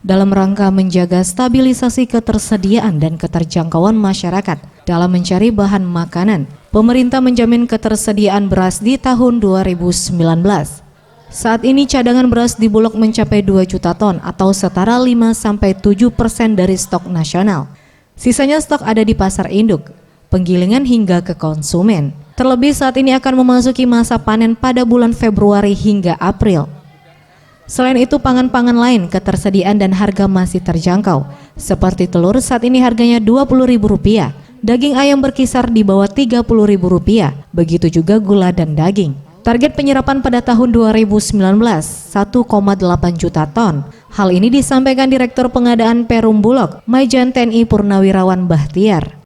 dalam rangka menjaga stabilisasi ketersediaan dan keterjangkauan masyarakat dalam mencari bahan makanan. Pemerintah menjamin ketersediaan beras di tahun 2019. Saat ini cadangan beras di Bulog mencapai 2 juta ton atau setara 5-7% dari stok nasional. Sisanya stok ada di pasar induk, penggilingan hingga ke konsumen. Terlebih saat ini akan memasuki masa panen pada bulan Februari hingga April. Selain itu pangan-pangan lain ketersediaan dan harga masih terjangkau. Seperti telur saat ini harganya Rp20.000, daging ayam berkisar di bawah Rp30.000, begitu juga gula dan daging. Target penyerapan pada tahun 2019 1,8 juta ton. Hal ini disampaikan Direktur Pengadaan Perum Bulog, Majen TNI Purnawirawan Bahtiar.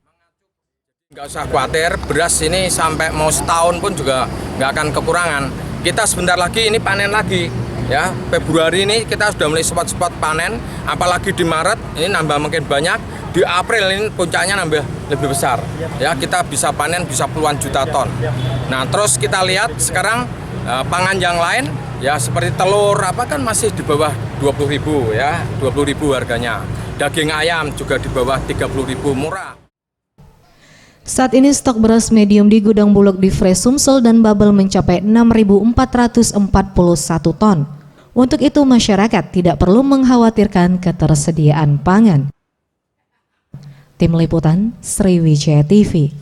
Nggak usah khawatir, beras ini sampai mau setahun pun juga nggak akan kekurangan. Kita sebentar lagi ini panen lagi, ya. Februari ini kita sudah mulai spot-spot panen, apalagi di Maret ini nambah makin banyak. Di April ini puncaknya nambah lebih besar, ya. Kita bisa panen bisa puluhan juta ton. Nah, terus kita lihat sekarang pangan yang lain, ya seperti telur apa kan masih di bawah 20.000, ya, 20.000 harganya. Daging ayam juga di bawah 30.000, murah. Saat ini stok beras medium di gudang Bulog di Fresh Sumsel dan Babel mencapai 6.441 ton. Untuk itu masyarakat tidak perlu mengkhawatirkan ketersediaan pangan. Tim Liputan Sriwijaya TV.